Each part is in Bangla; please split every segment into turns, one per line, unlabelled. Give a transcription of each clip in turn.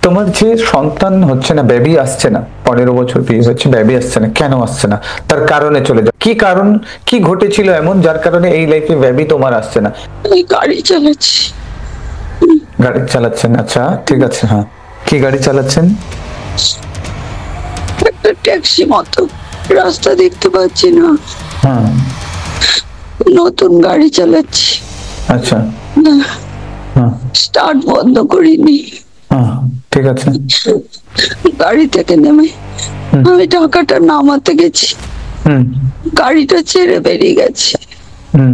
তোমার যে সন্তান হচ্ছে না, বেবি আসছে না, 15 বছর বিয়ে হচ্ছে, বেবি আসছে না, কেন আসছে না? তার কারণে চলে যাও, কি কারণ? কি ঘটেছিল এমন যার কারণে এই লাইফে বেবি তোমার আসছে না?
আমি গাড়ি চালাচ্ছি।
গাড়ি চালাচ্ছেন? আচ্ছা ঠিক আছে, হ্যাঁ। কি গাড়ি চালাচ্ছেন?
একটা ট্যাক্সি মতো, রাস্তা দেখতে পাচ্ছি না,
হ্যাঁ।
নতুন গাড়ি চালাচ্ছি।
আচ্ছা। হ্যাঁ।
স্টার্ট বন্ধ করিনি।
হ্যাঁ, ঠিক আছে।
গাড়ি থেকে নেমে
হুম।
আমি টাকাটা নামাতে গেছি,
হুম।
গাড়িটা ছেড়ে বেরিয়ে গেছে।
হুম।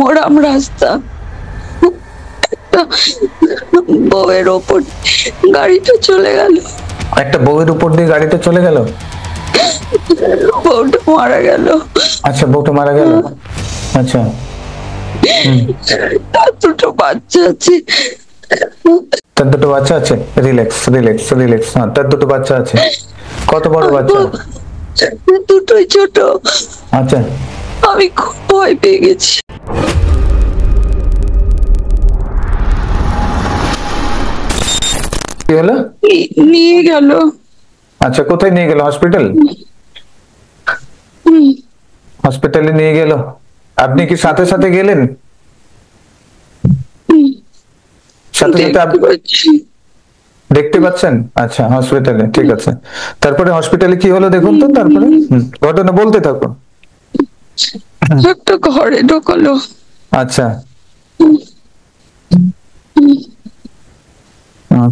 মোরাম রাস্তা, একটা বউয়ের ওপর গাড়িটা চলে গেল।
একটা বউয়ের উপর দিয়ে গাড়িটা চলে গেল?
বউটা মারা গেল।
আচ্ছা, বউটা মারা গেল। আচ্ছা। হুম।
তার দুটো বাচ্চা আছে।
তার দুটো বাচ্চা আছে? Relax relax relax. হ্যাঁ, তার দুটো বাচ্চা আছে। কত বড় বাচ্চা?
দুটোই ছোট।
আচ্ছা।
আমি খুব ভয় পেয়ে গেছি।
কি হলো?
নিয়ে গেল।
আচ্ছা, কোথায় নিয়ে গেল? হসপিটাল? হসপিটালে নিয়ে গেল? আপনি কি সাথে সাথে গেলেন? সাথে সাথে
দেখতে পাচ্ছি।
দেখতে পাচ্ছেন? আচ্ছা, হসপিটালে, ঠিক আছে। তারপরে হসপিটালে কি হলো দেখুন তো, তারপরে ঘটনা বলতে থাকুন।
একটা ঘরে ঢোকালো।
আচ্ছা।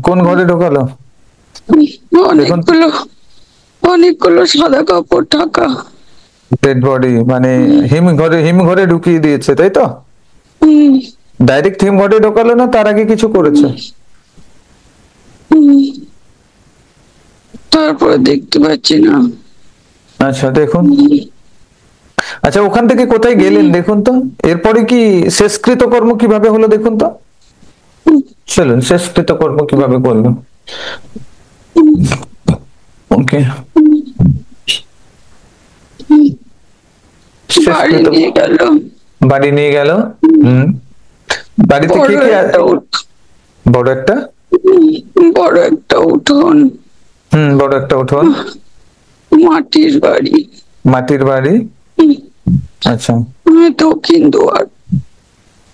কোন ঘরে ঢোকালো?
অনেকগুলো অনেকগুলো সাদা কাপড় ঢাকা।
ডেড বডি মানে হিম ঘরে ঢুকিয়ে দিয়েছে, তাই তো?
হুম,
ডাইরেক্ট হিম ঘরে ঢোকালো না তার আগে কিছু করেছে?
হুম। তারপরে দেখতে পাচ্ছি না।
আচ্ছা, দেখুন। আচ্ছা, ওখান থেকে কোথায় গেলেন দেখুন তো। এরপরে কি শেষকৃত কর্ম কিভাবে হলো দেখুন তো। চলুন, শেষকৃত কর্ম কিভাবে করলো। ওকে।
বাড়ি
শেষকৃত
নিয়ে গেল।
বাড়ি নিয়ে গেল। হুম। বাড়িতে কে
বড়
কে
একটা
বড় একটা?
বড় একটা উঠোন,
হুম, বড় একটা উঠোন।
মাটির বাড়ি।
মাটির বাড়ি। আচ্ছা।
দক্ষিণ দুয়ার।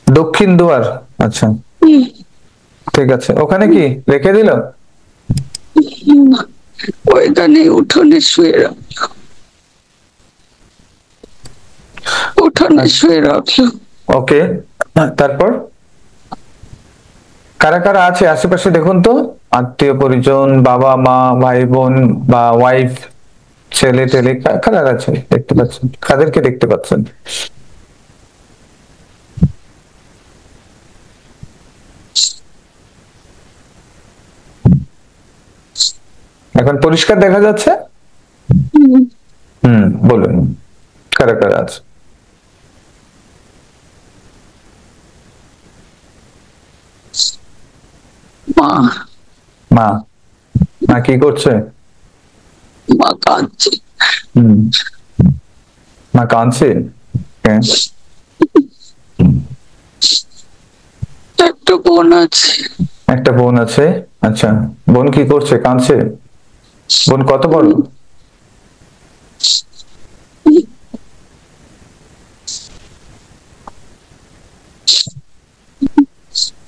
দক্ষিণ দুয়ার। আচ্ছা, ঠিক আছে। ওখানে কি রেখে দিল?
ওইখানে উঠোনে শুয়ে রাখলো। উঠোনে শুয়ে রাখলো।
ওকে। তারপর কারা কারা আছে আশেপাশে দেখুন তো। আত্মীয় পরিজন, বাবা মা, ভাই বোন বা ওয়াইফ, ছেলে টেলে, কারা আছে দেখতে পাচ্ছেন? কাদেরকে দেখতে পাচ্ছেন? এখন পরিষ্কার দেখা যাচ্ছে? হুম, বলুন কারা কারা আছে?
মা,
মা। মা কি করছে?
মা কাঁদছে।
হুম। মা কাঁদছে? Okay.
একটা বোন আছে।
একটা বোন আছে। আচ্ছা, বোন কি করছে? কাঁদছে? বোন কত বড়?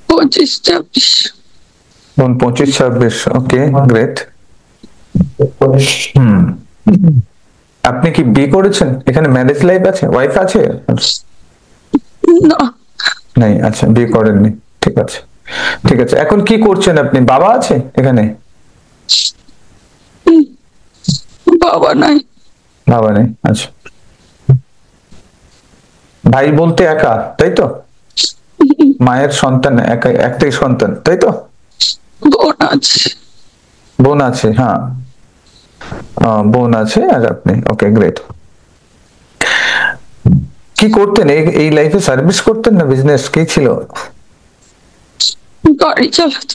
25-26।
বোন 25-26। ওকে, গ্রেট। হুম। আপনি কি বিয়ে করেছেন? এখানে ম্যারেজ লাইফ আছে? ওয়াইফ আছে?
না,
নাই। আচ্ছা, বিয়ে করেননি, ঠিক আছে। ঠিক আছে, এখন কি করছেন আপনি? বাবা আছে এখানে?
বাবা নাই।
বাবা নেই। আচ্ছা। ভাই বলতে একা, তাই তো? মায়ের সন্তান, একা, একটাই সন্তান, তাই তো?
বোন আছে।
বোন আছে, হ্যাঁ। বোন আছে আর আপনি। ওকে, গ্রেট। কি করতেন এই লাইফে? সার্ভিস করতেন না বিজনেস, কি ছিল?
গাড়ি চালাতো।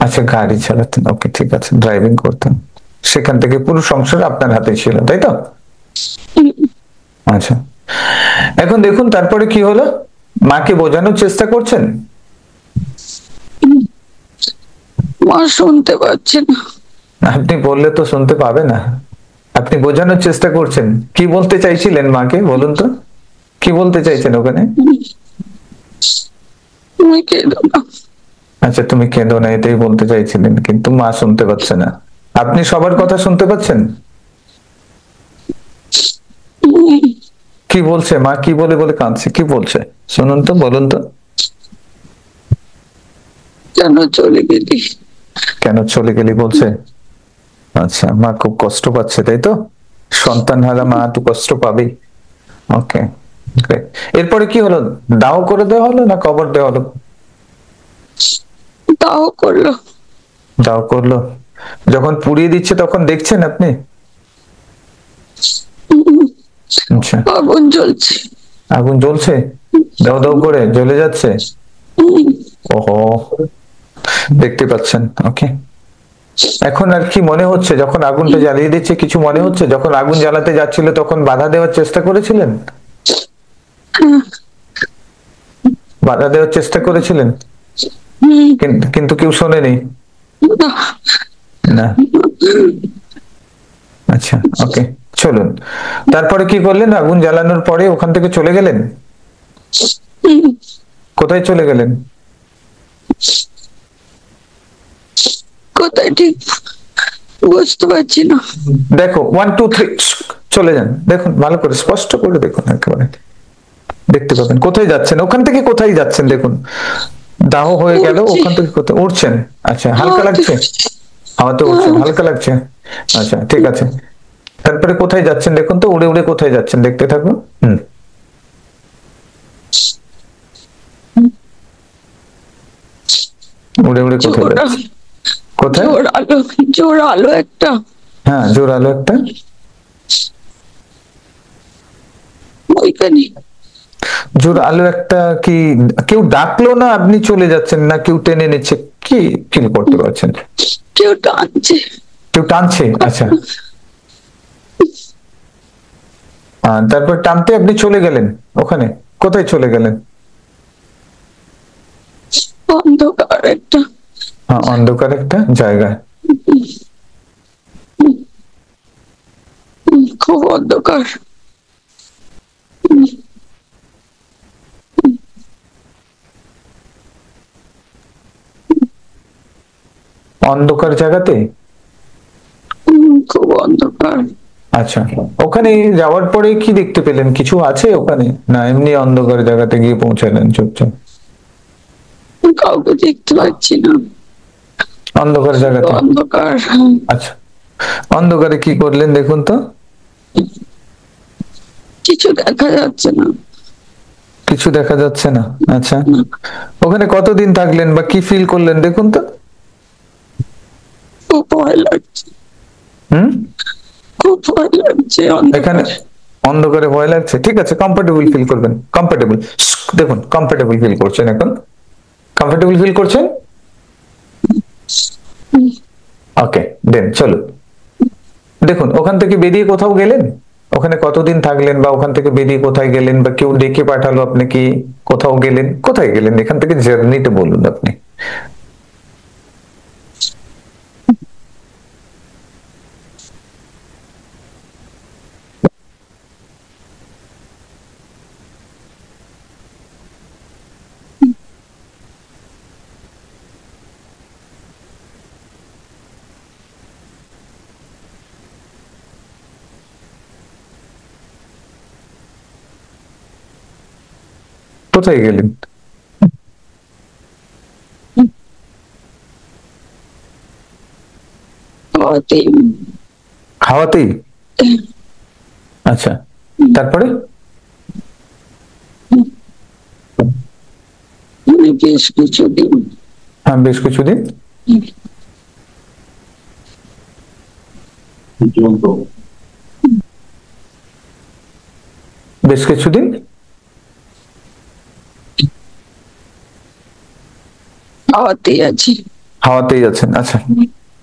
আচ্ছা, গাড়ি চালাতেন। ওকে, ঠিক আছে, ড্রাইভিং করতেন। সেখান থেকে পুরো সংসার আপনার হাতে ছিল, তাই তো? আচ্ছা। এখন দেখুন তারপরে কি হলো। মাকে বোঝানোর চেষ্টা করছেন?
মা শুনতে পাচ্ছে না।
আপনি বললে তো শুনতে পাবে না। আপনি বোঝানোর চেষ্টা করছেন, কি বলতে চাইছিলেন মাকে বলুন তো, কি বলতে চাইছেন ওখানে?
তুমি কেঁদো না।
আচ্ছা তুমি কেঁদো না এটাই বলতে চাইছিলেন, কিন্তু মা শুনতে পাচ্ছে না। আপনি সবার কথা শুনতে পাচ্ছেন? কি বলছে মা, কি বলে বলে কাঁদছে, কি বলছে শুনুন তো, বলুন তো।
কেন চলে গেলি?
কেন চলে গেলি বলছে? আচ্ছা মা খুব কষ্ট পাচ্ছে তাই তো, সন্তান হারা মা তো কষ্ট পাবেই। ওকে, এরপরে কি হলো? দাও করে দেওয়া হলো না কবর দেওয়া হলো?
তাও করলো।
দাও করলো। যখন পুড়িয়ে দিচ্ছে তখন দেখছেন আপনি? আচ্ছা,
আগুন জ্বলছে।
আগুন জ্বলছে, দাও দাও করে জ্বলে যাচ্ছে। ওহো, দেখতে পাচ্ছেন। ওকে, এখন আর কি মনে হচ্ছে যখন আগুনটা জ্বালিয়ে দিচ্ছে? কিছু মনে হচ্ছে? যখন আগুন জ্বালাতে যাচ্ছিল তখন বাধা দেওয়ার চেষ্টা করেছিলেন? বাধা দেওয়ার চেষ্টা করেছিলেন, কিন্তু কেউ শোনেনি? না। আচ্ছা ওকে, চলুন। তারপরে কি করলেন? আগুন জ্বালানোর পরে ওখান থেকে চলে গেলেন? কোথায় চলে গেলেন?
কোথায় ঠিক বুঝতে পারছি না।
দেখো 1 2 3 চলে যান, দেখুন ভালো করে স্পষ্ট করে দেখুন, একেবারে দেখতে পাবেন কোথায় যাচ্ছেন। ওখান থেকে কোথায় যাচ্ছেন দেখুন, দাহ হয়ে গেল,
উড়ছি।
ওখান থেকে কোথায় উঠছেন? আচ্ছা হালকা
হাওয়াতে
লাগছে?
উড়ছি।
হাওয়াতে উঠছেন, হালকা লাগছে। আচ্ছা ঠিক আছে, তারপরে কোথায় যাচ্ছেন দেখুন তো, উড়ে উড়ে কোথায় যাচ্ছেন দেখতে থাকুন। উড়ে উড়ে কোথায়
জোর
যাচ্ছে? কোথায়?
জোর আলো, জোর আলো একটা।
হ্যাঁ জোর আলো একটা।
ওইখানে
জোর আলো একটা কি কেউ ডাকলো না আপনি চলে যাচ্ছেন, না কেউ টেনে নিচ্ছে, কি ফিল করতে পারছেন?
কেউ টানছে।
কেউ টানছে, আচ্ছা। তারপর টানতে আপনি চলে গেলেন ওখানে, কোথায় চলে গেলেন?
অন্ধকার একটা।
অন্ধকার একটা জায়গায়।
খুব অন্ধকার।
অন্ধকার জায়গাতে?
খুব অন্ধকার।
আচ্ছা, ওখানে যাওয়ার পরে কি দেখতে পেলেন? কিছু আছে ওখানে, না এমনি অন্ধকার জায়গাতে গিয়ে পৌঁছালেন চুপচাপ?
কাউকে দেখতে পাচ্ছি না।
অন্ধকার জায়গাতে।
অন্ধকার।
আচ্ছা, অন্ধকারে কি করলেন দেখুন তো।
কিছু দেখা যাচ্ছে না।
কিছু দেখা যাচ্ছে না, আচ্ছা। ওখানে কতদিন থাকলেন বা কি ফিল করলেন দেখুন তো।
খুব ভয় লাগছে।
হুম,
খুব ভয় লাগছে
এখানে
অন্ধকার।
অন্ধকারে ভয় লাগছে, ঠিক আছে, কমফোর্টেবল ফিল করবেন, কমফোর্টেবল। দেখুন কমফোর্টেবল ফিল করছেন এখন, কমফোর্টেবল ফিল করছেন। ওকে দেন চলো, দেখুন ওখান থেকে বেরিয়ে কোথাও গেলেন? ওখানে কতদিন থাকলেন বা ওখান থেকে বেরিয়ে কোথায় গেলেন, বা কেউ ডেকে পাঠালো আপনি কি কোথাও গেলেন? কোথায় গেলেন এখান থেকে, জার্নিটা বলুন আপনি। কোথায় গেলেন?
হাওয়াতেই।
হাওয়াতেই? আচ্ছা, তারপরে?
বেশ কিছুদিন।
হ্যাঁ বেশ কিছুদিন। বেশ কিছুদিন
হাওয়াতেই আছি।
হাওয়াতেই আছেন, আচ্ছা।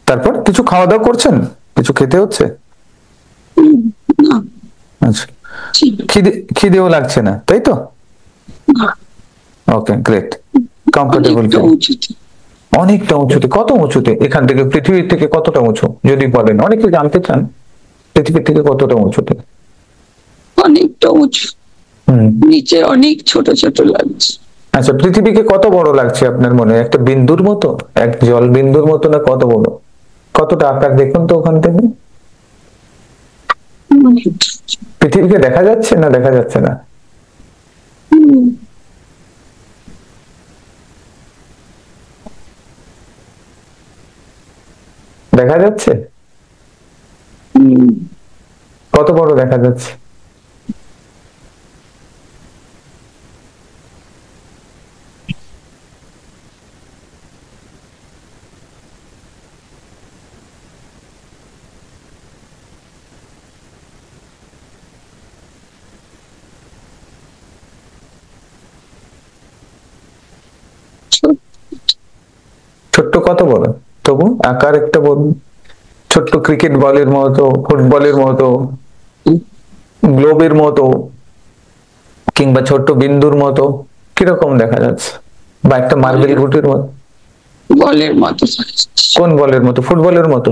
তারপর কিছু খাওয়া দাওয়া করছেন, কিছু খেতে হচ্ছে?
না।
আচ্ছা, খিদেও লাগছে না তাই তো? ওকে গ্রেট, কমফোর্টেবল
অনেকটা
ফিল।
উঁচুতে।
অনেকটা উঁচুতে, কত উঁচুতে এখান থেকে, পৃথিবীর থেকে কতটা উঁচু যদি বলেন, অনেকে জানতে চান পৃথিবীর থেকে কতটা উঁচুতে।
অনেকটা উঁচু,
হুম।
নিচে অনেক ছোট ছোট লাগছে।
আচ্ছা, পৃথিবীকে কত বড় লাগছে আপনার মনে? একটা বিন্দুর মতো, এক জল বিন্দুর মতো, না কত বড়, কতটা আকার দেখুন তো ওখান থেকে। পৃথিবীকে দেখা যাচ্ছে না দেখা যাচ্ছে না?
হুম,
দেখা যাচ্ছে?
হুম,
কত বড় দেখা যাচ্ছে?
ছোট।
ছোট্ট কত বড়? তবু আকার একটা বলুন। ছোট্ট ক্রিকেট বলের মতো, ফুটবলের মতো, গ্লোবের মতো, কিংবা ছোট্ট বিন্দুর মতো, কিরকম দেখা যাচ্ছে? বা একটা মার্বেল গুটির মতো?
বলের মতো লাগছে।
কোন বলের মতো? ফুটবলের মতো?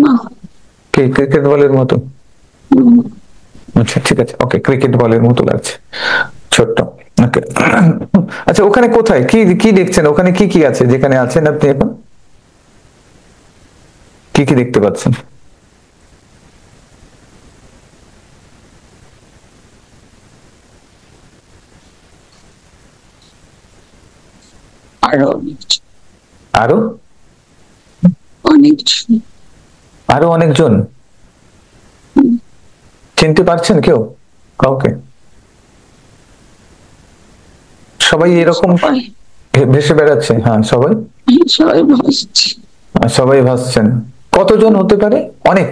না।
কি ক্রিকেট বলের মতো?
হুম,
আচ্ছা ঠিক আছে, ওকে, ক্রিকেট বলের মতো লাগছে, ছোট্ট। ওকে। আচ্ছা, ওখানে কোথায় কি কি দেখছেন? ওখানে কি কি আছে যেখানে আছেন আপনি এখন? কি কি দেখতে পাচ্ছেন?
আরো অনেক
আরো?
অনেক
আরো অনেকজন? চিনতে পারছেন কেউ কাউকে? সবাই এরকম
সবাই,
ভেসে বেড়াচ্ছে? হ্যাঁ, সবাই।
সবাই ভাসছে।
সবাই ভাসছেন। কতজন হতে পারে? অনেক?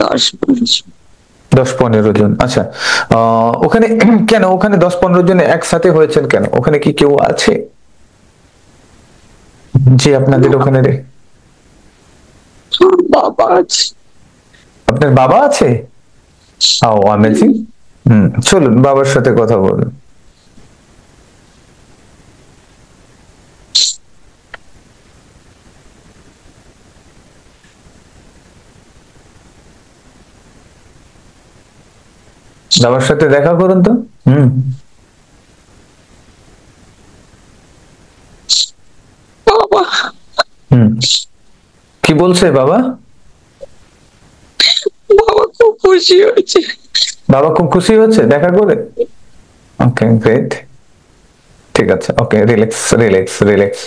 10-15।
10-15 জন, আচ্ছা। ওখানে কেন, ওখানে 10-15 জন একসাথে হয়েছেন কেন? ওখানে কি কেউ আছে যে আপনাদের ওখানে
বাবা আছে।
আপনার বাবা আছে? ও, অ্যামেজিং। চলুন বাবার সাথে কথা বলুন। বাবার সাথে দেখা করুন তো। হুম।
বাবা,
হুম। কি বলছে বাবা?
বাবা খুব খুশি হয়েছে।
বাবা খুব খুশি হচ্ছে দেখা করে? ওকে, গ্রেট। ঠিক আছে, ওকে, রিল্যাক্স রিল্যাক্স রিল্যাক্স।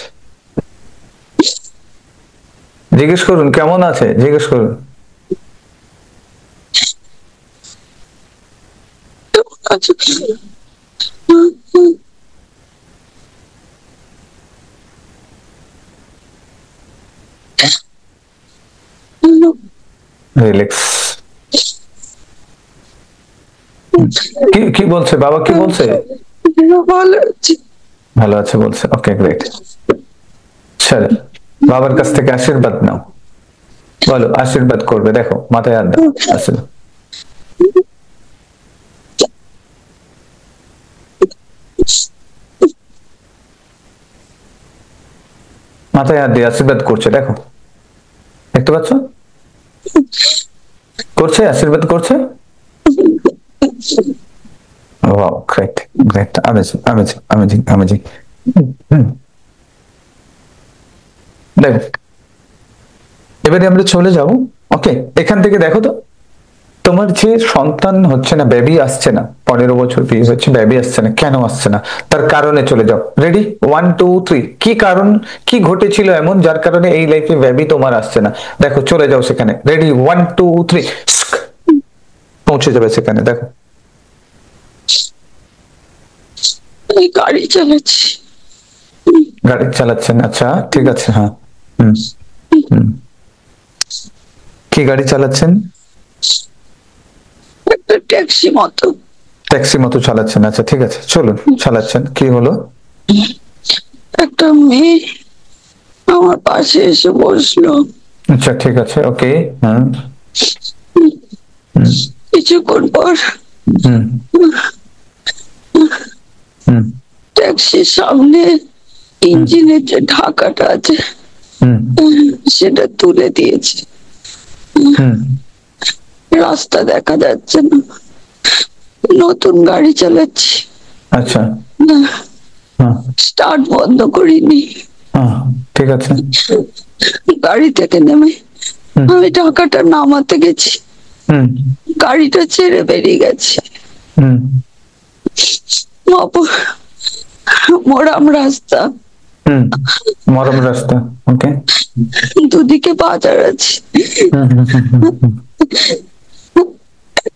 জিজ্ঞেস করুন কেমন আছে, জিজ্ঞেস করুন।
কেমন আছো?
রিল্যাক্স। কি কি বলছে বাবা, কি বলছে?
ভালো আছি।
ভালো আছে বলছে, ওকে, গ্রেট। চলো, বাবার কাছ থেকে আশীর্বাদ নাও। বলো, আশীর্বাদ করবে, দেখো মাথায় হাত দাও, আশীর্বাদ। মাথায় হাত দিয়ে আশীর্বাদ করছে, দেখো, দেখতে পাচ্ছ? করছে, আশীর্বাদ করছে। Wow, great great, amazing amazing amazing amazing. দেখো, এবারে আমরা চলে যাবো। ওকে, এখান থেকে দেখো তো, তোমার যে সন্তান হচ্ছে না, বেবি আসছে না, 15 বছর বিয়ে হচ্ছে, বেবি আসছে না, কেন আসছে না? তার কারণে চলে যাও। রেডি, 1 2 3, কি কারণ, কি ঘটেছিল এমন যার কারণে এই লাইফে বেবি তোমার আসছে না? দেখো, চলে যাও সেখানে। রেডি, 1 2 3, পৌঁছে যাবে সেখানে, দেখো।
আমি গাড়ি চালাচ্ছি।
গাড়ি চালাচ্ছেন, আচ্ছা ঠিক আছে, হ্যাঁ। হুম। হুম। কি গাড়ি চালাচ্ছেন?
একটা ট্যাক্সি মতো।
ট্যাক্সি মতো চালাচ্ছেন, আচ্ছা ঠিক আছে, চলুন চালাচ্ছেন, কি হলো?
একটা মেয়ে আমার পাশে এসে বসলো।
আচ্ছা ঠিক আছে, ওকে। হ্যাঁ। হুম।
কিছুক্ষণ পর
হুম। হুম
ট্যাক্সির সামনে ইঞ্জিনের যে ঢাকাটা আছে
হুম
সেটা তুলে দিয়েছে।
হুম
রাস্তা দেখা যাচ্ছে না, নতুন গাড়ি চালাচ্ছি,
আচ্ছা। হ্যাঁ
স্টার্ট বন্ধ করিনি।
হ্যাঁ ঠিক আছে।
গাড়ি থেকে নেমে
হুম
আমি ঢাকাটা নামাতে গেছি,
হুম
গাড়িটা ছেড়ে বেরিয়ে গেছে।
হুম
মোরাম রাস্তা,
হুম মরম রাস্তা। ওকে।
দুদিকে বাজার আছে।
হুম হুম হুম হুম হুম।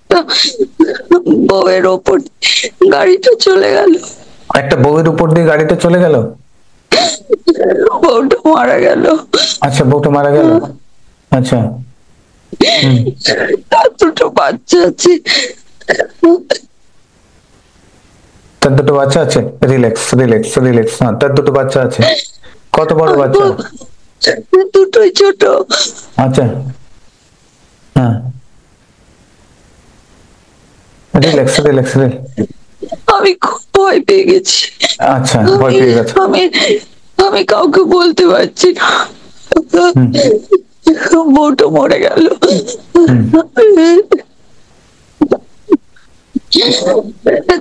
তা বউয়ের ওপর গাড়িটা চলে গেল,
একটা বউয়ের উপর দিয়ে গাড়িটা চলে গেল।
বউটা মারা গেল।
আচ্ছা, বউটা মারা গেল। আচ্ছা। হুম।
তার দুটো বাচ্চা আছে।
তার দুটো বাচ্চা আছে। Relax relax relax. হ্যাঁ, তার দুটো বাচ্চা আছে। কত বড় বাচ্চা?
দুটোই ছোট।
আচ্ছা। হ্যাঁ, রিল্যাক্স রিল্যাক্স রিল্যাক্স।
আমি খুব ভয় পেয়ে গেছি।
আচ্ছা, ভয়
আমি
পেয়ে গেছে।
আমি আমি কাউকে বলতে পারছি না,
হুম
বউটা মরে গেল।
হুম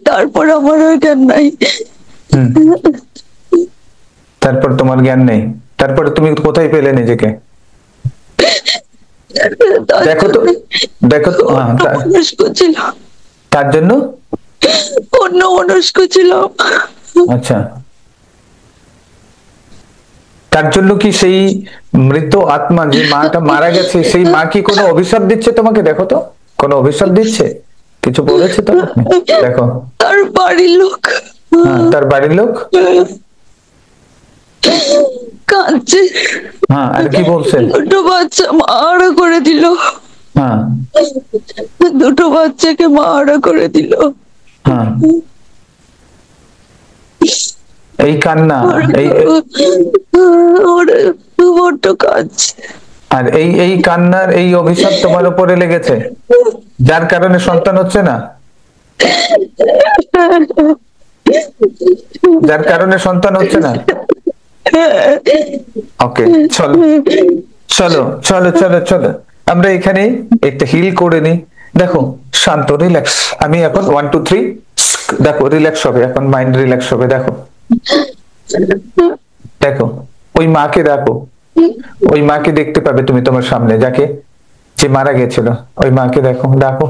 তারপর আমার আর জ্ঞান নাই।
হুম। তারপর তোমার জ্ঞান নেই? তারপরে তুমি কোথায় পেলে নিজেকে?
তার
দেখো তো,
জন্য
দেখো তো। হ্যাঁ,
অন্য মনস্ক ছিলাম,
তার জন্য।
অন্য মনস্ক ছিলাম।
আচ্ছা, তার জন্য কি সেই মৃত আত্মা, যে মাটা মারা গেছে, সেই মা কি কোনো অভিশাপ দিচ্ছে তোমাকে? দেখো তো, কোনো অভিশাপ দিচ্ছে? কিছু বলেছে তোমাকে? দেখো।
তার বাড়ির লোক
হ্যাঁ, তার বাড়ির লোক।
কাঁদছে,
হ্যাঁ, আর কি বলছে?
দুটো বাচ্চা মারা করে দিল,
হ্যাঁ
দুটো বাচ্চাকে মারা করে দিল।
হ্যাঁ, এই কান্না, এই
ওরা বড্ড কাঁদছে।
আর এই এই কান্নার এই অভিশাপ তোমার উপরে লেগেছে, যার কারণে সন্তান হচ্ছে না, যার কারণে সন্তান হচ্ছে না। ওকে, চলো চলো চলো চলো চলো, আমরা এখানে একটা হিল করে নিই। দেখো, শান্ত, রিল্যাক্স। আমি এখন 1 2 3, দেখো রিল্যাক্স হবে, এখন মাইন্ড রিল্যাক্স হবে। দেখো, দেখো, ওই মাকে দেখো, ওই মাকে দেখতে পাবে তুমি তোমার সামনে, যাকে, যে মারা গেছিল। ওই মাকে দেখো, দেখো,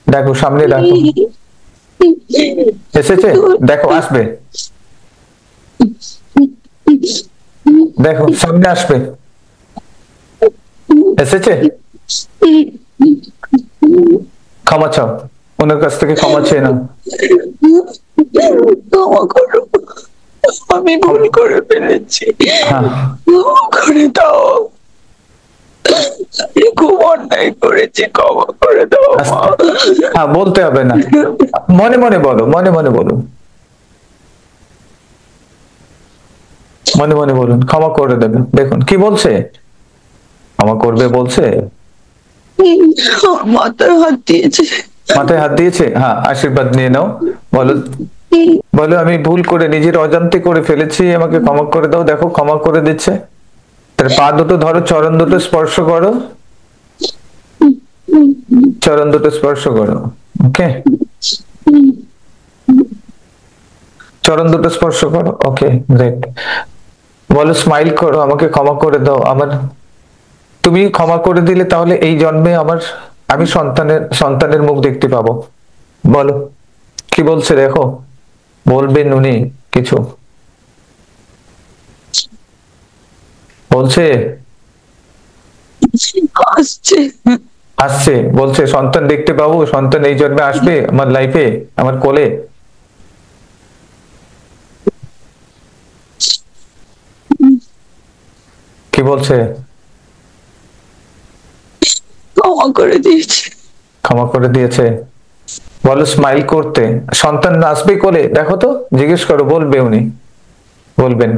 দেখো সামনে, দেখো এসেছে, দেখো আসবে, দেখো সামনে আসবে, এসেছে। ক্ষমা চাও, ওনার কাছ থেকে ক্ষমা চেয়ে নাও।
ক্ষমা করো, আমি ভুল করে ফেলেছি,
হ্যাঁ
ক্ষমা করে দাও, আমি খুব অন্যায় করেছি, ক্ষমা করে দাও মা।
হ্যাঁ, বলতে হবে না, মনে মনে বলো, মনে মনে বলুন, মনে মনে বলুন, ক্ষমা করে দেবে। দেখুন কি বলছে, ক্ষমা করবে বলছে।
আমার মাথায় হাত দিয়েছে।
মাথায় হাত দিয়েছে। হ্যাঁ, আশীর্বাদ নিয়ে নাও। বলো, বলো আমি ভুল করে, নিজের অজান্তে করে ফেলেছি, আমাকে ক্ষমা করে দাও। দেখো ক্ষমা করে দিচ্ছে। তার পা দুটো ধরো, চরণ দুটো স্পর্শ করো, চরণ দুটো স্পর্শ করো। ওকে, চরণ দুটো স্পর্শ করো। ওকে, গ্রেট। বলো, স্মাইল করো, আমাকে ক্ষমা করে দাও। আমার, তুমি ক্ষমা করে দিলে তাহলে এই জন্মে আমার, আমি সন্তানের সন্তানের মুখ দেখতে পাবো। বলো কি বলছে, দেখো, বলবেন উনি কিছু বলছে?
আসছে,
আসছে, বলছে সন্তান দেখতে পাবো, সন্তান এই জন্মে আসবে আমার লাইফে, আমার কোলে। কি বলছে?
ক্ষমা করে দিয়েছে।
ক্ষমা করে দিয়েছে। বলো স্মাইল করতে, সন্তান আসবে কোলে, দেখো তো, জিজ্ঞেস করো, বলবে উনি, বলবেন।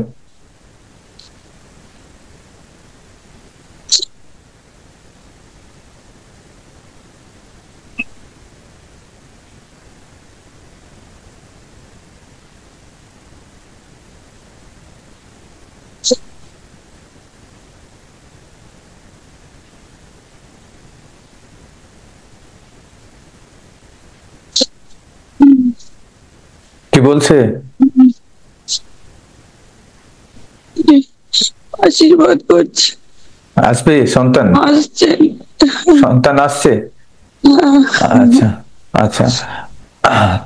কি বলছে?
আশীর্বাদ করছে,
আসবে সন্তান?
আসছে।
সন্তান আসছে?
হ্যাঁ,
আচ্ছা আচ্ছা,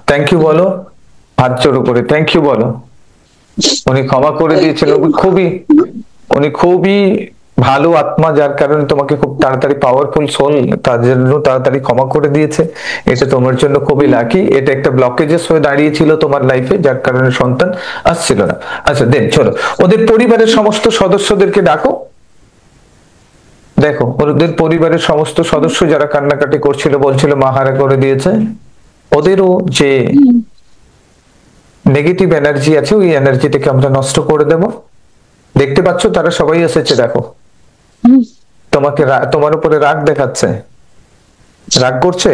থ্যাংক ইউ বলো, হাত জোড়ো করে থ্যাংক ইউ বলো। উনি ক্ষমা করে
thank
দিয়েছেন,
you.
উনি খুবই ভালো আত্মা, যার কারণে তোমাকে খুব তাড়াতাড়ি পাওয়ারফুল সোল, তার জন্য তাড়াতাড়ি ক্ষমা করে দিয়েছে। এটা তোমার জন্য খুবই লাকি। এটা একটা ব্লকেজেস হয়ে দাঁড়িয়েছিল তোমার লাইফে, যার কারণে সন্তান আসছিল না। আচ্ছা দেন, চলো ওদের পরিবারের সমস্ত সদস্যদেরকে ডাকো। দেখো ওদের পরিবারের সমস্ত সদস্য যারা কান্নাকাটি করছিল, বলছিল মাহারা করে দিয়েছে, ওদেরও যে নেগেটিভ এনার্জি আছে ওই এনার্জিটাকে আমরা নষ্ট করে দেব। দেখতে পাচ্ছ তারা সবাই এসেছে, দেখো তোমাকে তোমার উপরে রাগ দেখাচ্ছে, রাগ করছে।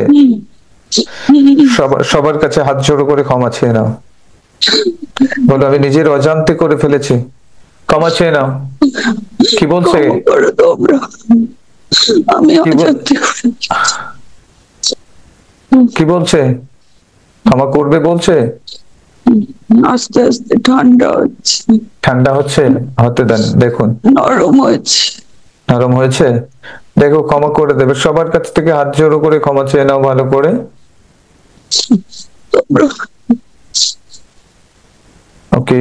সবার কাছে হাত জোড়ো করে ক্ষমা চেয়ে নাও, বলো আমি নিজের অজান্তে করে ফেলেছি, ক্ষমা চেয়ে নাও। কি বলছে?
ক্ষমা করো তোমরা, আমি
কি
অজান্তে করেছি।
কি বলছে? ক্ষমা করবে বলছে?
আস্তে আস্তে ঠান্ডা হচ্ছে,
ঠান্ডা হচ্ছে, হতে দেন, দেখুন
নরম হয়েছে।
নরম হয়েছে, দেখো ক্ষমা করে দেবে। সবার কাছ থেকে হাত জোড়ো করে ক্ষমা চেয়ে নাও ভালো করে।
তোমরা
ওকে,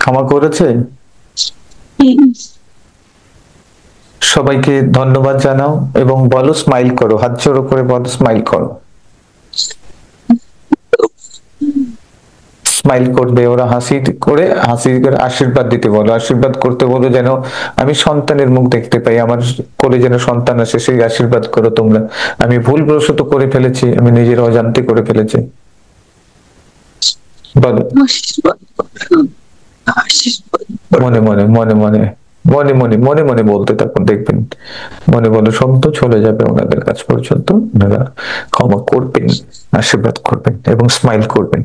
ক্ষমা করেছে। সবাইকে ধন্যবাদ জানাও এবং বলো স্মাইল করো, হাত জোড়ো করে বলো স্মাইল করো। স্মাইল করবে ওরা, হাসি করে আশীর্বাদ দিতে বলো, আশীর্বাদ করতে বলো যেন আমি সন্তানের মুখ দেখতে পাই, আমার কোলে যেন সন্তান আসে, সেই আশীর্বাদ করো তোমরা। আমি ভুলবশত করে ফেলেছি, আমি নিজের অজান্তে করে ফেলেছি, বলো
আশীর্বাদ করো, আশীর্বাদ করো।
মনে মনে মনে মনে মনে মনে মনে মনে বলতে থাকুন, দেখবেন মনে বলে শব্দ চলে যাবে ওনাদের কাছ পর্যন্ত, ওনারা ক্ষমা করবেন, আশীর্বাদ করবেন এবং স্মাইল করবেন।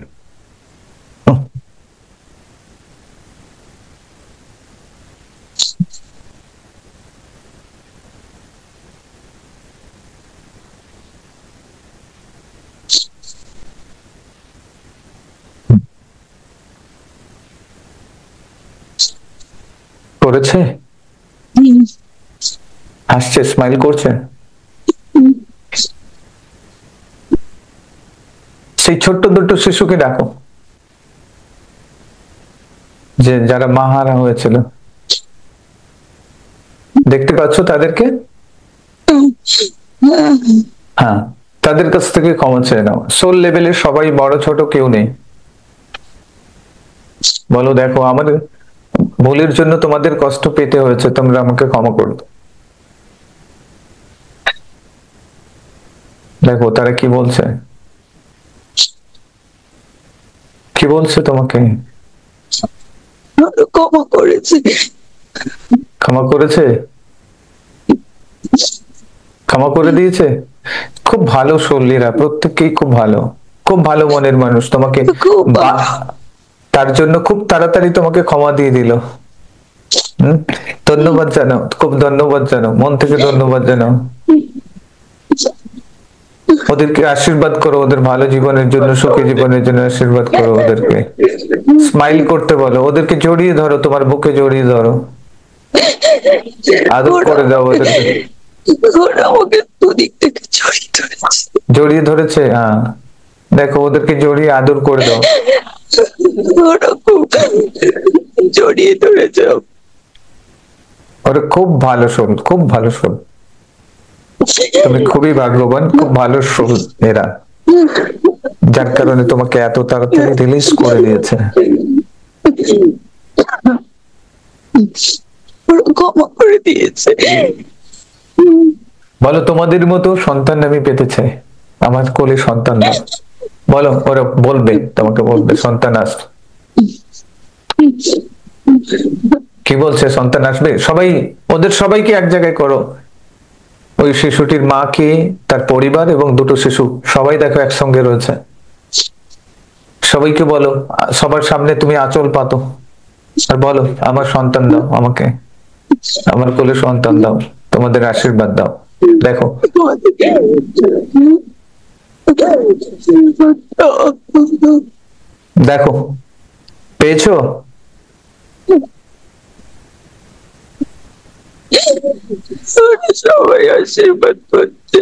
করেছে, হাসছে, স্মাইল করছে। সেই ছোট্ট দুটো শিশুকে ডাকো, যে যারা মাহারা হয়েছিল, দেখতে পাচ্ছ তাদেরকে? হ্যাঁ, তাদের কাছ থেকে ক্ষমা চেয়ে নাও। সোল লেভেলের সবাই, বড় ছোট কেউ নেই। বলো দেখো আমার ভুলের জন্য তোমাদের কষ্ট পেতে হয়েছে, তোমরা আমাকে ক্ষমা করো। দেখো তারা কি বলছে, কি বলছে তোমাকে?
ক্ষমা করেছে,
ক্ষমা করেছে, ক্ষমা করে দিয়েছে। খুব ভালো শরীরা, প্রত্যেককেই খুব ভালো, খুব ভালো মনের মানুষ। তোমাকে
খুব
তার জন্য খুব তাড়াতাড়ি তোমাকে ক্ষমা দিয়ে দিল। ধন্যবাদ জানাও, খুব ধন্যবাদ জানাও, মন থেকে ধন্যবাদ জানাও। ওদেরকে আশীর্বাদ করো, ওদের ভালো জীবনের জন্য, সুখী জীবনের জন্য আশীর্বাদ করো ওদেরকে। স্মাইল করতে বলো, ওদেরকে জড়িয়ে ধরো, তোমার বুকে জড়িয়ে ধরো, আদর করে দাও ওদেরকে।
ওরা আমাকে দুদিক থেকে জড়িয়ে ধরেছে,
জড়িয়ে ধরেছে, হ্যাঁ দেখো ওদেরকে জড়িয়ে আদর করে দাও।
ওরা খুব জড়িয়ে ধরেছে।
ওরা খুব ভালো শোল, খুব ভালো শোল, তুমি খুবই ভাগ্যবান, খুব ভালো শোল এরা, যার কারণে তোমাকে এত তাড়াতাড়ি রিলিজ করে দিয়েছে।
ওরা ক্ষমা করে দিয়েছে।
বলো তোমাদের মতো সন্তান আমি পেতে চাই, আমার কোলে সন্তান দাও। বলো, ওরা বলবে, তোমাকে বলবে সন্তান আসবে। কি বলছে, সন্তান আসবে? সবাই ওদের সবাইকে এক জায়গায় করো, ওই শিশুটির মাকে, তার পরিবার এবং দুটো শিশু, সবাই দেখো একসঙ্গে রয়েছে। সবাইকে বলো, সবার সামনে তুমি আঁচল পাতো আর বলো আমার সন্তান দাও আমাকে। আমার কোলে সন্তান দাও, তোমাদের আশীর্বাদ দাও। দেখো দেখো, পেয়েছো?
সবাই আশীর্বাদ করছে,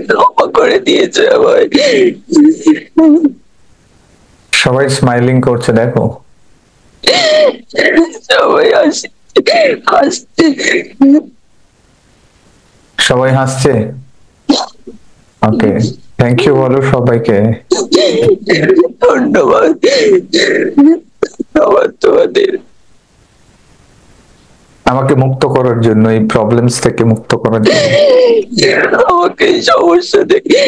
ক্ষমা করে দিয়েছে আমায়।
সবাই স্মাইলিং করছে, দেখো
সবাই হাসছে।
সবাই হাসছে। ওকে, থ্যাংক ইউ বলো সবাইকে।
ধন্যবাদ, ধন্যবাদ তোমাদের।
আমাকে মুক্ত করার জন্য, এই প্রবলেমস থেকে মুক্ত করার জন্য।
আমাকে এই সমস্যা থেকে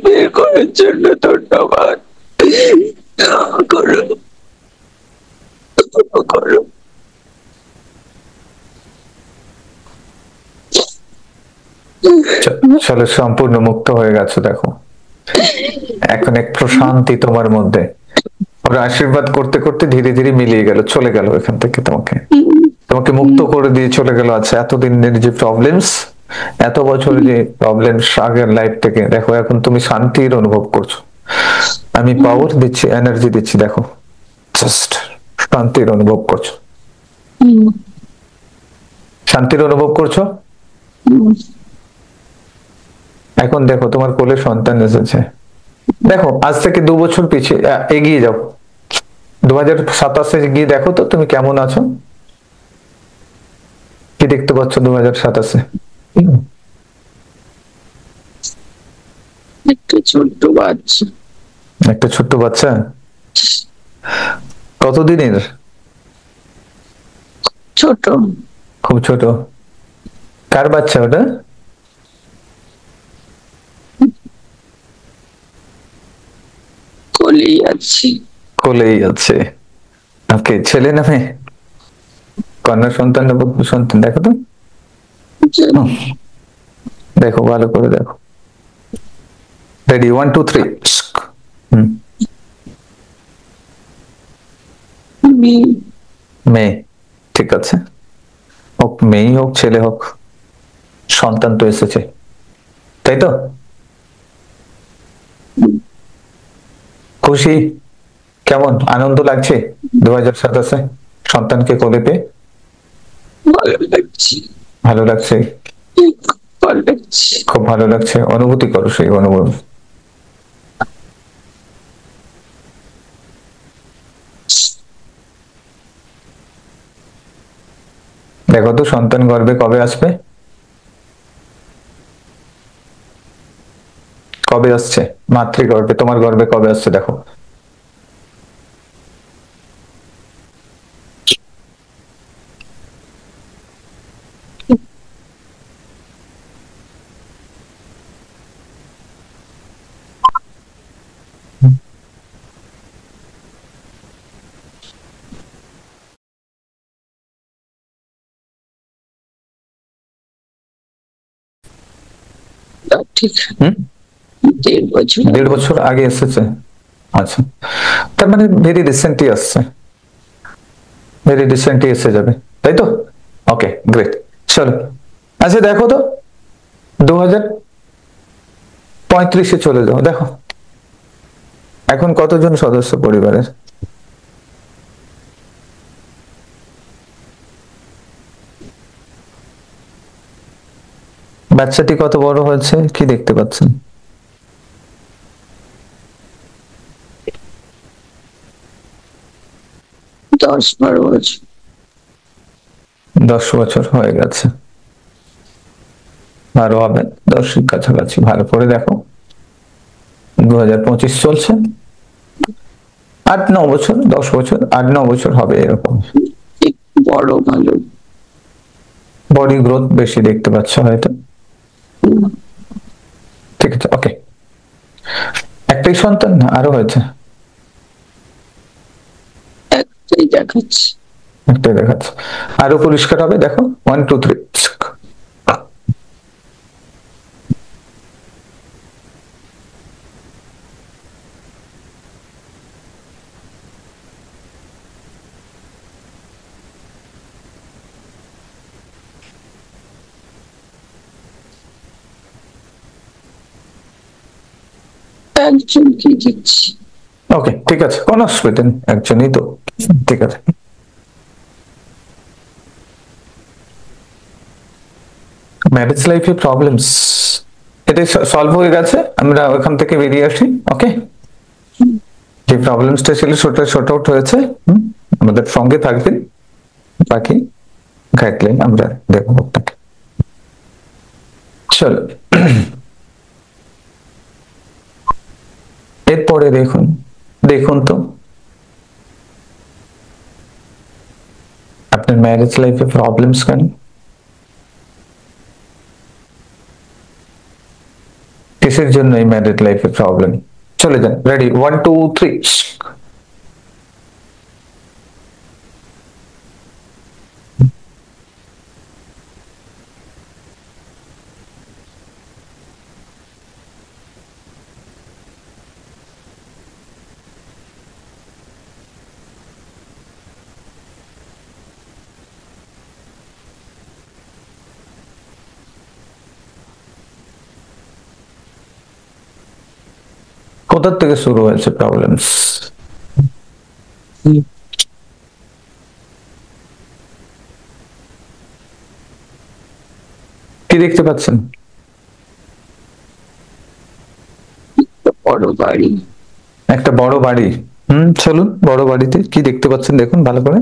বের করার জন্য ধন্যবাদ। করো, করো।
চলো, সম্পূর্ণ মুক্ত হয়ে গেছো, দেখো এখন এক প্রশান্তি তোমার মধ্যে। ওরা আশীর্বাদ করতে করতে ধীরে ধীরে মিলিয়ে গেল, চলে গেল এখান থেকে, তোমাকে তোমাকে মুক্ত করে দিয়ে চলে গেল। আচ্ছা, এতদিনের যে প্রবলেমস, এত বছরের যে প্রবলেমস আগের লাইফ থেকে, দেখো এখন তুমি শান্তির অনুভব করছো। আমি পাওয়ার দিচ্ছি, এনার্জি দিচ্ছি, দেখো জাস্ট শান্তির অনুভব করছো। শান্তির অনুভব করছো। এখন দেখো তোমার কোলে সন্তান এসেছে। দেখো আজ থেকে 2 বছর পিছিয়ে এগিয়ে যাও, 2027 গিয়ে দেখো তো তুমি কেমন আছো, কি দেখতে পাচ্ছ 2027?
একটা ছোট্ট বাচ্চা।
একটা ছোট্ট বাচ্চা, কতদিনের?
ছোট,
খুব ছোট। কার বাচ্চা ওটা?
কোলেই আছি।
কোলেই আছে। ওকে, ছেলে না মেয়ে? কন্যা সন্তান না পুত্র সন্তান, দেখো তো। হুম, দেখো ভালো করে দেখো। রেডি, 1 2 3। হুম,
মেয়ে।
মেয়ে, ঠিক আছে, হোক মেয়ে হোক ছেলে হোক, সন্তান তো এসেছে, তাই তো? খুশি? কেমন আনন্দ লাগছে 2027 সন্তানকে কোলে পেয়ে?
ভালো লাগছে,
ভালো লাগছে,
ভালো লাগছে।
খুব ভালো লাগছে। অনুভূতি করো সেই অনুভূতি। দেখো তো সন্তান গর্ভে কবে আসবে, কবে আসছে মাতৃগর্ভে, তোমার গর্ভে কবে আসছে দেখো।
ঠিক,
হুম,
1.5 বছর।
1.5 বছর আগে এসেছে। আচ্ছা, তার মানে ভেরি রিসেন্টলি আসছে, ভেরি রিসেন্টলি এসে যাবে, তাই তো? ওকে, গ্রেট। চলো, আচ্ছা দেখো তো 2035 চলে যাও, দেখো এখন কতজন সদস্য পরিবারের? বাচ্চাটি কত বড় হয়েছে কি দেখতে পাচ্ছেন?
10-12 বছর।
10 বছর হয়ে গেছে, আরো হবে 10 কাছাকাছি। ভালো করে দেখো, 2025 চলছে, 8-9 বছর, 10 বছর, 8-9 বছর হবে এরকম।
বড়, ভালো।
বডি গ্রোথ বেশি দেখতে পাচ্ছ হয়তো, ঠিক আছে। ওকে, একটাই সন্তান না আরো হয়েছে?
একটাই দেখাচ্ছে।
একটাই দেখাচ্ছে, আরো পরিষ্কার হবে, দেখো 1 2 3।
একজনকে দিচ্ছি।
ওকে, ঠিক আছে, কোনো অসুবিধা নেই, একজনই তো, ঠিক আছে। ম্যারেজ লাইফে প্রবলেমস, এটা সলভ হয়ে গেছে, আমরা ওখান থেকে বেরিয়ে আসি। ওকে, যে প্রবলেমসটা ছিল সেটা শর্ট আউট হয়েছে। আমাদের সঙ্গে থাকবেন, বাকি গাইডলাইন আমরা দেখবো আপনাকে। চলো, এরপরে দেখুন, দেখুন তো আপনার ম্যারেজ লাইফে প্রবলেমস কেন, কিসের জন্য এই ম্যারেজ লাইফে প্রবলেম? চলে যান, রেডি, 1 2 3। কোথা থেকে শুরু হয়েছে প্রবলেমস? কি দেখতে পাচ্ছেন?
বড় বাড়ি।
একটা বড় বাড়ি। চলুন, বড় বাড়িতে কি দেখতে পাচ্ছেন দেখুন ভালো করে।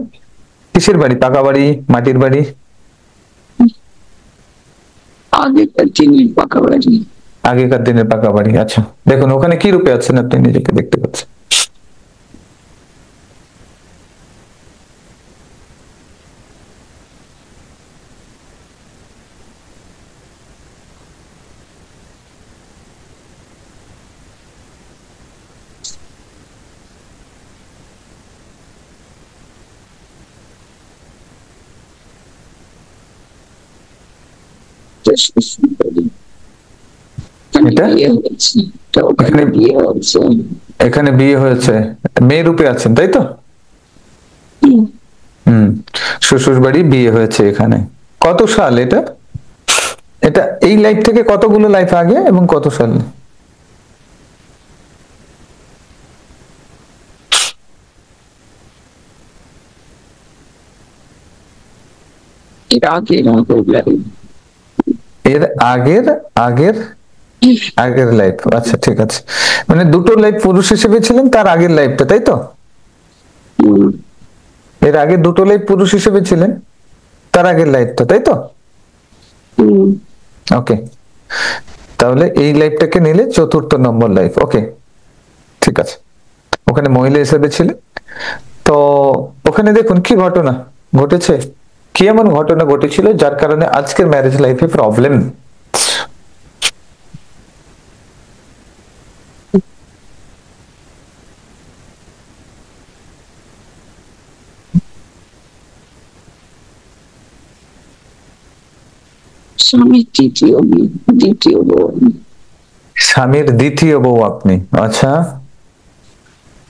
কিসের বাড়ি? পাকা বাড়ি, মাটির বাড়ি?
আগেকার দিনের পাকা বাড়ি।
আগেকার দিনের পাকা বাড়ি, আচ্ছা। দেখুন ওখানে কি রূপে আছেন আপনি নিজেকে দেখতে পাচ্ছেন?
শ্বশুর বাড়ি।
এটা?
বিয়ে হয়েছে, ওখানে বিয়ে হয়েছে।
এখানে বিয়ে হয়েছে, মেয়ে রূপে আছেন তাই তো? শ্বশুর বাড়ি, বিয়ে হয়েছে এখানে। কত সাল এটা? এটা এই লাইফ থেকে কতগুলো লাইফ আগে এবং কত সাল?
এর আগের লাইফ।
এর আগের আগের আগের লাইফ, আচ্ছা ঠিক আছে। মানে দুটো লাইফ পুরুষ হিসেবে ছিলেন, তার আগের লাইফটা তাই তো? এর আগে দুটো লাইফ পুরুষ হিসেবে ছিলেন, তার আগের লাইফটা তাই তো? ওকে, তাহলে এই লাইফটাকে নিলে চতুর্থ নম্বর লাইফ। ওকে, ঠিক আছে। ওখানে মহিলা হিসেবে ছিলেন, তো ওখানে দেখুন কি ঘটনা ঘটেছে, কি এমন ঘটনা ঘটেছিল যার কারণে আজকের ম্যারেজ লাইফে প্রবলেম।
স্বামীর দ্বিতীয় বউ।
স্বামীর দ্বিতীয় বউ আপনি? আচ্ছা,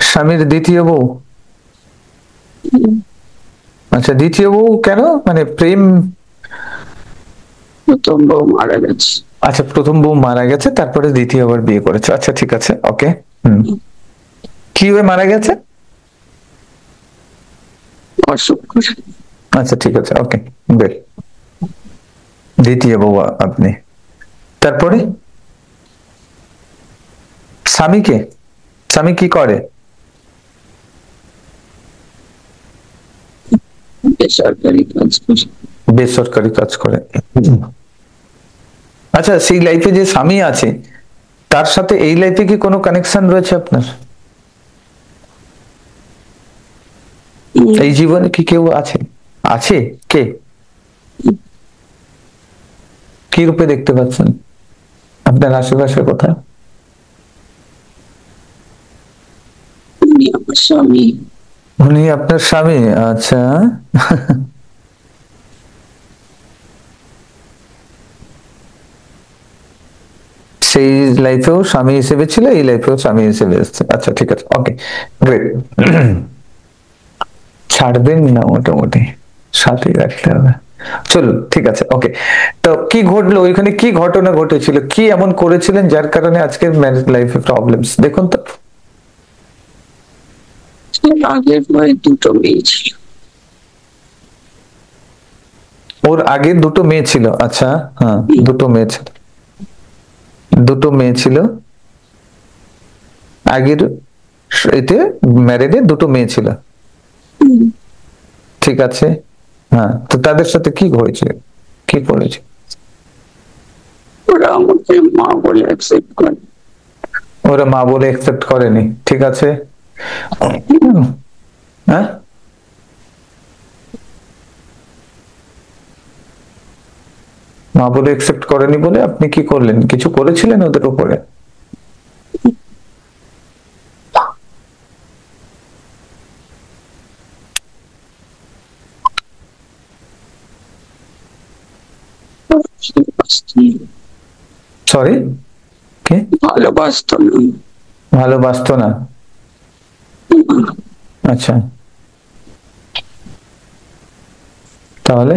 স্বামীর দ্বিতীয় বউ। আচ্ছা, দ্বিতীয় বউ কেন, মানে প্রেম?
প্রথম বউ মারা গেছে।
আচ্ছা, প্রথম বউ মারা গেছে, তারপরে দ্বিতীয়বার বিয়ে করেছে। আচ্ছা ঠিক আছে, ওকে। কি হয়ে মারা গেছে?
অসুখ করে।
আচ্ছা ঠিক আছে, ওকে, বেশ। দ্বিতীয় বউ আপনি, তারপরে স্বামীকে, স্বামী কি করে?
বেসরকারি কাজ করে।
বেসরকারি কাজ করে। আচ্ছা, সেই লাইফে যে স্বামী আছে তার সাথে এই লাইফে কি কোনো কানেকশন রয়েছে আপনার? এই জীবনে কি কেউ আছে? আছে কে? কি রূপে দেখতে পাচ্ছেন আপনার আশেপাশে কোথায়?
উনি আমার স্বামী।
উনি আপনার স্বামী, আচ্ছা। সেই লাইফেও স্বামী হিসেবে ছিল, এই লাইফেও স্বামী হিসেবে এসছে। আচ্ছা ঠিক আছে, ওকে, গ্রেট। ছাড়বেন না মোটামুটি, সাথে রাখতে হবে। চলুন ঠিক আছে, ওকে। তো কি ঘটলো ওইখানে, কি ঘটনা ঘটেছিল, কি এমন করেছিলেন যার কারণে আজকের ম্যারেজ লাইফে প্রবলেমস, দেখুন তো।
এর আগের বয়ে দুটো মেয়ে ছিল।
ওর আগে দুটো মেয়ে ছিল, আচ্ছা, হ্যাঁ, দুটো মেয়ে ছিল, দুটো মেয়ে ছিল আগের এতে, ম্যারেডে দুটো মেয়ে ছিল,
হুম,
ঠিক আছে। হ্যাঁ, তো তাদের সাথে কি হয়েছে, কি করেছে?
ওরা আমাকে মা বলে অ্যাকসেপ্ট করে।
ওরা মা বলে একসেপ্ট করেনি, ঠিক আছে। হ্যাঁ, মা বলে একসেপ্ট করেনি বলে আপনি কি করলেন, কিছু করেছিলেন ওদের উপরে? সরি, কে?
ভালোবাসতো না।
ভালোবাসতো না, আচ্ছা, তাহলে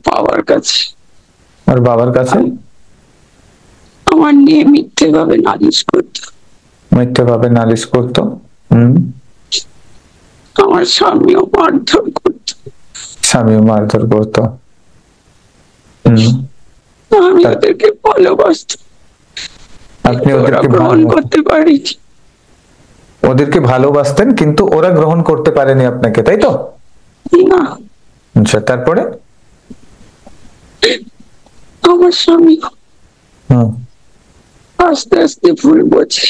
বাবার কাছে
ওর বাবার কাছে
আমার নিয়ে মিথ্যে ভাবে নালিশ করতো।
মিথ্যে ভাবে নালিশ করতো। হম,
আমার স্বামীও মারধর করতো।
স্বামী মারধর করতো। হম,
আমি ওদেরকে ভালোবাসতাম,
আপনি
ওরা
ওদেরকে
গ্রহণ করতে পারিনি।
ওদেরকে ভালোবাসতেন কিন্তু ওরা গ্রহণ করতে পারেনি আপনাকে, তাই তো?
না,
আচ্ছা, তারপরে?
আমার স্বামী
হুম,
আস্তে আস্তে ভুল বোঝে।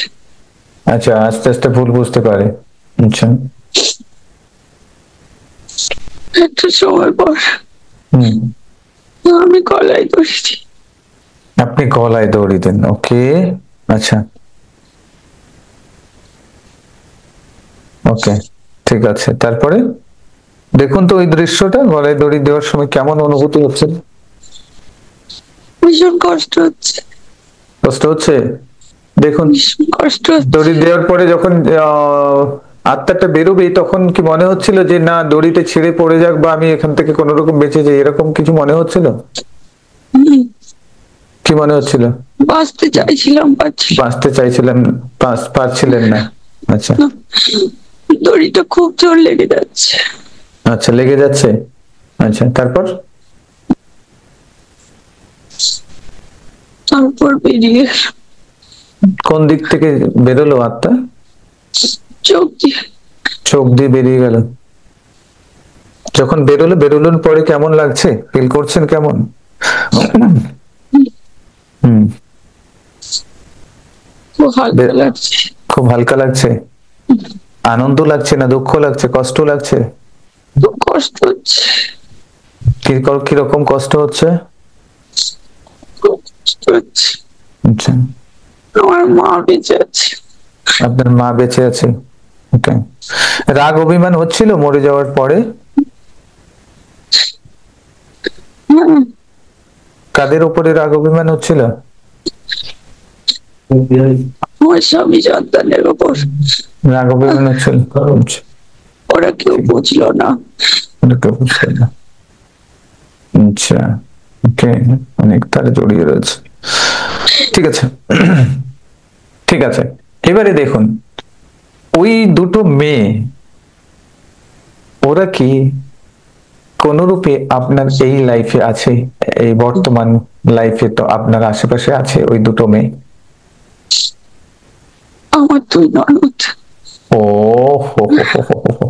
আচ্ছা, আস্তে আস্তে ভুল বুঝতে পারে, আচ্ছা।
একটা সময় পর
হুম,
আমি গলায় ধরেছি।
আপনি গলায় দড়ি দেন, ওকে, আচ্ছা, ওকে, ঠিক আছে, তারপরে? দেখুন তো ওই দৃশ্যটা, গলায় দড়ি দেওয়ার সময় কেমন অনুভূতি হচ্ছে?
ভীষণ কষ্ট হচ্ছে,
কষ্ট হচ্ছে? দেখুন,
ভীষণ কষ্ট হচ্ছে।
দড়ি দেওয়ার পরে যখন আত্মাটা বেরোবে তখন কি মনে হচ্ছিল যে না দড়িটা ছিঁড়ে পড়ে যাক বা আমি এখান থেকে কোনো রকম বেঁচে যাই, এরকম কিছু মনে হচ্ছিল?
হুম,
কি মনে হচ্ছিল?
বাঁচতে চাইছিলাম, পারছিলাম
বাঁচতে চাইছিলেন, পারছিলেন না, আচ্ছা,
না। দড়িটা খুব জোর লেগে যাচ্ছে।
আচ্ছা, লেগে যাচ্ছে, আচ্ছা, তারপর?
তারপর বেরিয়ে
কোন দিক থেকে বেরোলো আত্মা?
চোখ দিয়ে।
চোখ দিয়ে বেরিয়ে গেল। যখন বেরোলো, বেরোনোর পরে কেমন লাগছে, ফিল করছেন কেমন? হুম,
খুব হালকা লাগছে।
খুব হালকা লাগছে। আনন্দ লাগছে না দুঃখ লাগছে, কষ্ট লাগছে?
খুব কষ্ট হচ্ছে,
কিরকম কষ্ট হচ্ছে?
খুব কষ্ট হচ্ছে।
আচ্ছা,
আমার মা বেঁচে আছে।
আপনার মা বেঁচে আছে, ওকে। রাগ অভিমান হচ্ছিল মরে যাওয়ার পরে?
হুম,
কাদের উপরে রাগ অভিমান হচ্ছিল?
আমার স্বামী সন্তানের ওপর।
রাগ অভিমান হচ্ছিল, আচ্ছা,
ওরা কেউ বুঝলো না।
ওটাকে বুঝতে না। আচ্ছা, ওকে, অনেক তার জড়িয়ে রয়েছে, ঠিক আছে। ঠিক আছে, এবারে দেখুন ওই দুটো মেয়ে, ওরা কি কোন রূপে আপনার এই লাইফে আছে, এই বর্তমান লাইফে তো আপনার আশেপাশে আছে ওই দুটো মেয়ে?
আমার দুই ননদ।
ও হো হো হো হো হো হো।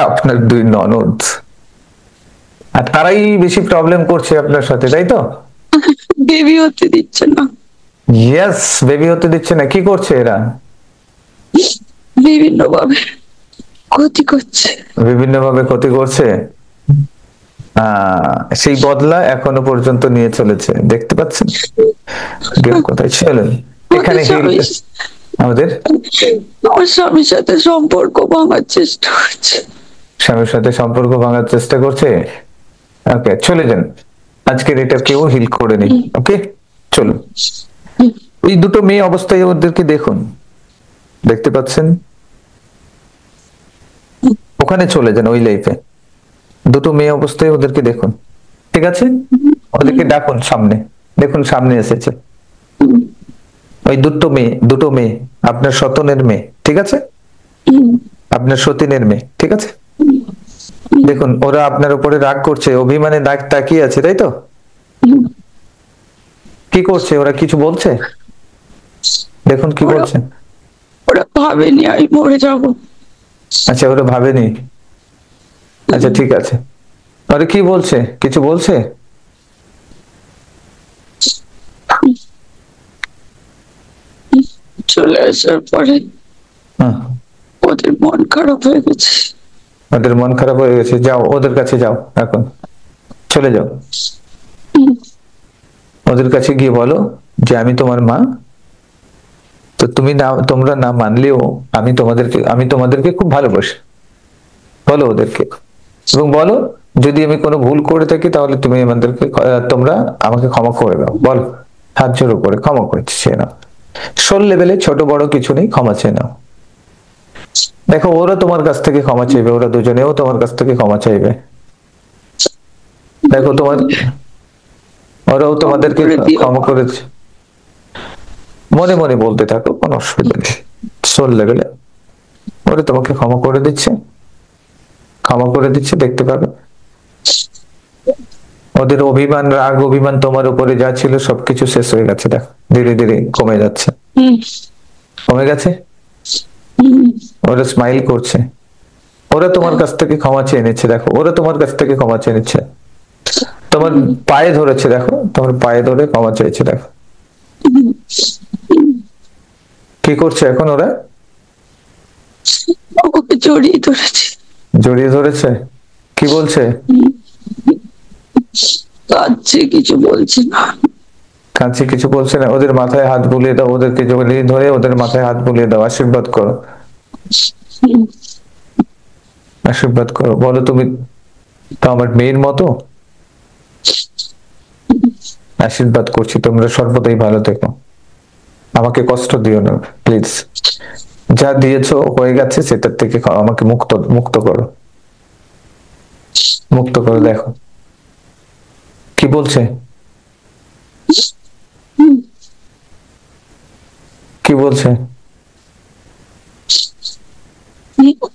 আপনার দুই ননদ, আর তারাই বেশি প্রবলেম করছে আপনার সাথে, তাই তো?
বেবি হতে দিচ্ছে না।
ইয়েস, বেবি হতে দিচ্ছে না, কি করছে এরা?
বিভিন্ন ভাবে ক্ষতি করছে।
বিভিন্ন ভাবে ক্ষতি করছে, সেই বদলা এখনো পর্যন্ত নিয়ে চলেছে, দেখতে পাচ্ছেন? গেম কোথায় ছিল এখানে আমাদের
আমার স্বামীর সাথে সম্পর্ক ভাঙার চেষ্টা করছে।
স্বামীর সাথে সম্পর্ক ভাঙার চেষ্টা করছে, ওকে, চলে যান, আজকের এটা কেউ হিল করে নেই, ওকে, চলুন। ওই দুটো মেয়ে অবস্থায় ওদেরকে দেখুন, দেখতে পাচ্ছেন? ওখানে চলে যান, ওই লাইফে, দুটো মেয়ে অবস্থায় ওদেরকে দেখুন, ঠিক আছে? ওদেরকে ডাকুন সামনে, দেখুন সামনে এসেছে ওই দুটো মেয়ে আপনার সতনের মেয়ে, ঠিক আছে? আপনার সতীনের মেয়ে, ঠিক আছে? দেখুন ওরা আপনার উপরে রাগ করছে, অভিমানে নাক তাকিয়ে আছে, তাই তো? কি করছে ওরা, কিছু বলছে? দেখুন কি
ওরা-
বলছে।
ওরা ভাবেনি আমি মরে যাব।
আচ্ছা ওরা ভাবেনি, আচ্ছা ঠিক আছে। আরে কি বলছে, কিছু বলছে?
চলে আসার পরে
হ্যাঁ,
ওদের মন খারাপ হয়ে গেছে।
ওদের মন খারাপ হয়ে গেছে, যাও ওদের কাছে যাও, এখন চলে যাও, ওদের কাছে গিয়ে বলো যে আমি তোমার মা, তো তুমি না, তোমরা না মানলেও আমি তোমাদেরকে খুব ভালোবাসি, বলো ওদেরকে। এবং বলো যদি আমি কোনো ভুল করে থাকি তাহলে তোমরা আমাকে ক্ষমা করে দাও, বলো হাত জোড়ো করে ক্ষমা করে চেয়ে নাও। সোল লেভেলে ছোট বড় কিছু নেই, ক্ষমা চেয়ে নাও। দেখো ওরা তোমার কাছ থেকে ক্ষমা চাইবে, ওরা দুজনেও তোমার কাছ থেকে ক্ষমা চাইবে। দেখো ওরাও তোমাদেরকে
করে দিও।
ক্ষমা করেছে, মনে মনে বলতে থাকো, কোনো অসুবিধা নেই। সোল লেভেলে ওরা তোমাকে ক্ষমা করে দিচ্ছে, দেখতে পাবে। ওদের রাগ অভিমান তোমার উপরে যা ছিল সবকিছু শেষ হয়ে গেছে, দেখ ধীরে ধীরে কমে যাচ্ছে, কমে গেছে। ওরা স্মাইল করছে, ওরা তোমার কাছ থেকে ক্ষমা চেয়ে নিচ্ছে, দেখো ওরা তোমার কাছ থেকে ক্ষমা চেয়ে নিচ্ছে, তোমার পায়ে ধরেছে, দেখো তোমার পায়ে ধরে ক্ষমা চেয়েছে, দেখো কি করছে এখন ওরা,
ওকে জড়িয়ে ধরেছে,
জড়িয়ে ধরেছে, কি বলছে?
কাঁদছে, কিছু বলছে না।
কাছে কিছু বলছে না, ওদের মাথায় হাত বুলিয়ে দাও, ওদেরকে জড়িয়ে ধরে ওদের মাথায় হাত বুলিয়ে দাও, আশীর্বাদ করো, আশীর্বাদ করো, বলো তুমি তো আমার মেয়ের মতো, আশীর্বাদ করছি তোমরা সর্বদাই ভালো থেকো, আমাকে কষ্ট দিও না প্লিজ, যা দিয়েছো হয়ে গেছে, সেটার থেকে আমাকে মুক্ত করো, মুক্ত করো। দেখো কি বলছে, কি বলছে?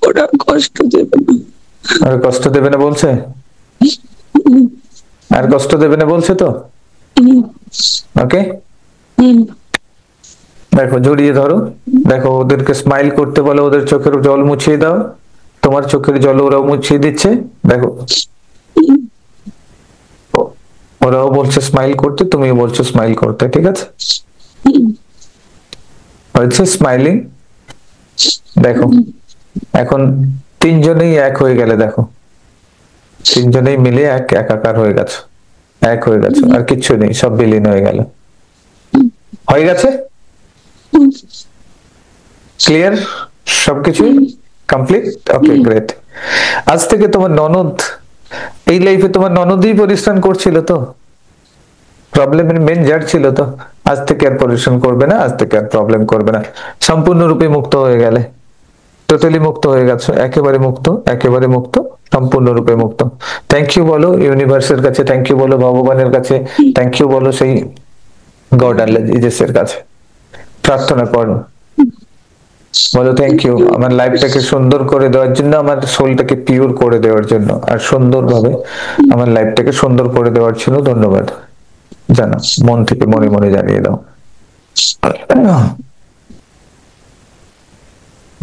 ওরা কষ্ট দেবে না।
আর কষ্ট দেবে না বলছে, আর কষ্ট দেবে না বলছে তো, ওকে। দেখো জড়িয়ে ধরো, দেখো ওদেরকে স্মাইল করতে বলো, ওদের চোখের জল মুছিয়ে দাও, তোমার চোখের জল ওরাও মুছিয়ে দিচ্ছে, দেখো ওরাও বলছে স্মাইল করতে, তুমিও বলছো স্মাইল করতে, ঠিক আছে? হয়েছে স্মাইলিং, দেখো এখন তিনজনেই এক হয়ে গেলে, দেখো তিনজনেই মিলে একাকার হয়ে গেছে, এক হয়ে গেছে, আর কিচ্ছু নেই, সব বিলীন হয়ে গেল, হয়ে গেছে, ক্লিয়ার, সবকিছু কমপ্লিট, ওকে গ্রেট। আজ থেকে তোমার ননদ, এই লাইফে তোমার ননদই পরিশ্রম করছিল তো, প্রবলেমের মেন জার ছিল তো, আজ থেকে আর পরিশ্রম করবে না, আজ থেকে আর প্রবলেম করবে না, সম্পূর্ণরূপে মুক্ত হয়ে গেলে, টোটালি মুক্ত হয়ে গেছো, একেবারে মুক্ত, একেবারে মুক্ত, সম্পূর্ণরূপে মুক্ত। থ্যাংক ইউ বলো ইউনিভার্সের কাছে, থ্যাংক ইউ বলো ভগবানের কাছে, থ্যাংক ইউ বলো সেই গড আল্লাহ জিজাসের কাছে, প্রার্থনা করো, বলো থ্যাংক ইউ আমার লাইফটাকে সুন্দর করে দেওয়ার জন্য, আমার সোলটাকে পিওর করে দেওয়ার জন্য, আর সুন্দরভাবে আমার লাইফটাকে সুন্দর করে দেওয়ার জন্য ধন্যবাদ জানো, মন থেকে মনে মনে জানিয়ে দাও।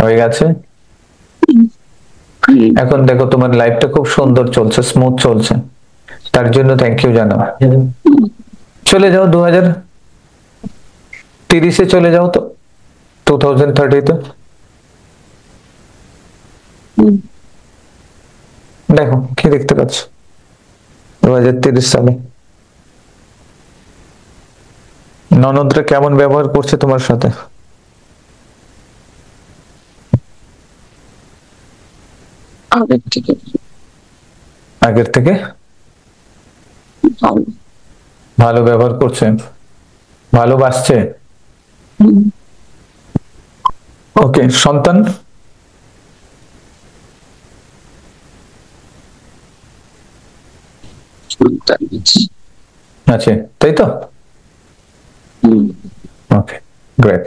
হয়ে গেছে। এখন দেখো তোমার লাইফটা খুব সুন্দর চলছে, স্মুথ চলছে, তার জন্য থ্যাংক ইউ জানাও। চলে যাও 2030-এ চলে যাও তো, 2030-তে দেখো কি দেখতে পাচ্ছ, 2030 সালে ননদরা কেমন ব্যবহার করছে তোমার সাথে,
আগের থেকে
আগের থেকে
ভালো।
ভালো ব্যবহার করছে, ভালোবাসছে, ওকে। সন্তান,
সুলতান আছে।
আছে, তাই তো?
হুম।
ওকে, গ্রেট।